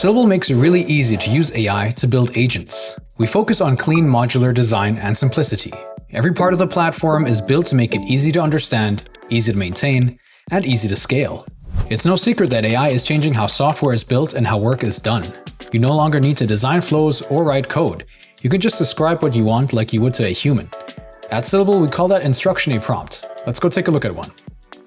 Syllable makes it really easy to use AI to build agents. We focus on clean modular design and simplicity. Every part of the platform is built to make it easy to understand, easy to maintain, and easy to scale. It's no secret that AI is changing how software is built and how work is done. You no longer need to design flows or write code. You can just describe what you want like you would to a human. At Syllable, we call that instruction a prompt. Let's go take a look at one.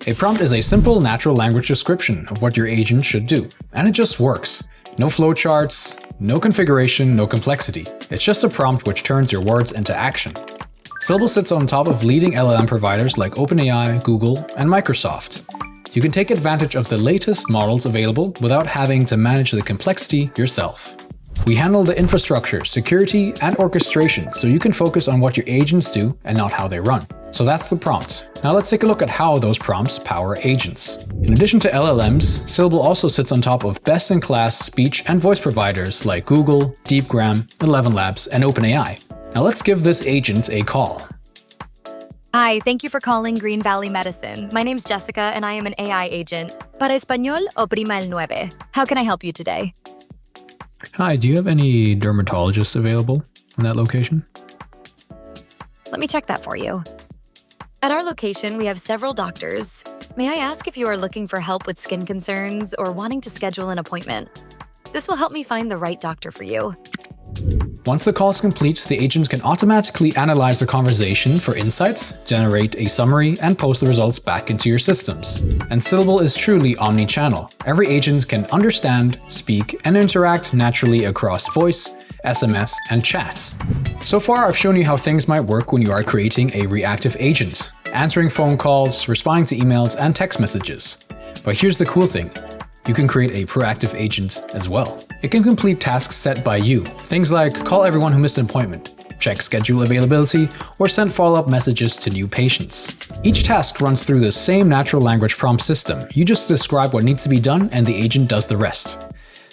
A prompt is a simple natural language description of what your agent should do, and it just works. No flowcharts, no configuration, no complexity. It's just a prompt which turns your words into action. Syllable sits on top of leading LLM providers like OpenAI, Google, and Microsoft. You can take advantage of the latest models available without having to manage the complexity yourself. We handle the infrastructure, security, and orchestration so you can focus on what your agents do and not how they run. So that's the prompt. Now let's take a look at how those prompts power agents. In addition to LLMs, Syllable also sits on top of best-in-class speech and voice providers like Google, DeepGram, ElevenLabs, and OpenAI. Now let's give this agent a call. Hi, thank you for calling Green Valley Medicine. My name's Jessica and I am an AI agent. Para español, oprima el 9. How can I help you today? Hi, do you have any dermatologists available in that location? Let me check that for you. At our location, we have several doctors. May I ask if you are looking for help with skin concerns or wanting to schedule an appointment? This will help me find the right doctor for you. Once the call is complete, the agent can automatically analyze the conversation for insights, generate a summary, and post the results back into your systems. And Syllable is truly omni-channel. Every agent can understand, speak, and interact naturally across voice, SMS, and chat. So far, I've shown you how things might work when you are creating a reactive agent, answering phone calls, responding to emails, and text messages. But here's the cool thing. You can create a proactive agent as well. It can complete tasks set by you. Things like call everyone who missed an appointment, check schedule availability, or send follow-up messages to new patients. Each task runs through the same natural language prompt system. You just describe what needs to be done and the agent does the rest.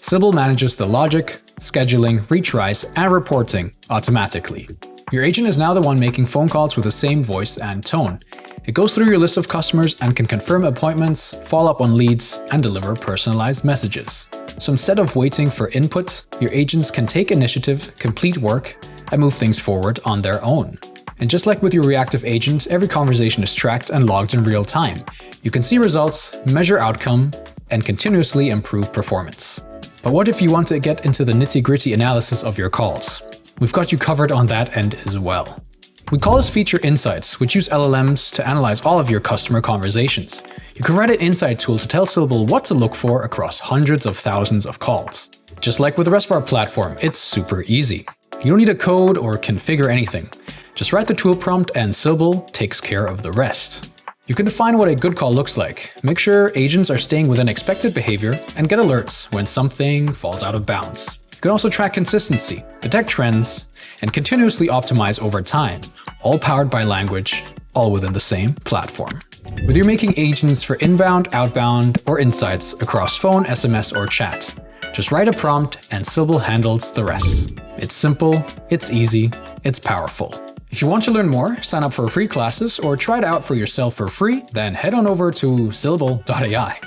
Syllable manages the logic, scheduling, retries, and reporting automatically. Your agent is now the one making phone calls with the same voice and tone. It goes through your list of customers and can confirm appointments, follow up on leads, and deliver personalized messages. So instead of waiting for input, your agents can take initiative, complete work, and move things forward on their own. And just like with your reactive agent, every conversation is tracked and logged in real time. You can see results, measure outcome, and continuously improve performance. But what if you want to get into the nitty-gritty analysis of your calls? We've got you covered on that end as well. We call this feature Insights, which use LLMs to analyze all of your customer conversations. You can write an insight tool to tell Syllable what to look for across hundreds of thousands of calls. Just like with the rest of our platform, it's super easy. You don't need a code or configure anything. Just write the tool prompt and Syllable takes care of the rest. You can define what a good call looks like, make sure agents are staying within expected behavior, and get alerts when something falls out of bounds. You can also track consistency, detect trends, and continuously optimize over time, all powered by language, all within the same platform. Whether you're making agents for inbound, outbound, or insights across phone, SMS, or chat, just write a prompt and Syllable handles the rest. It's simple, it's easy, it's powerful. If you want to learn more, sign up for free classes or try it out for yourself for free, then head on over to syllable.ai.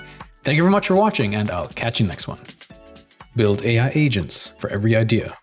Thank you very much for watching, and I'll catch you next one. Build AI agents for every idea.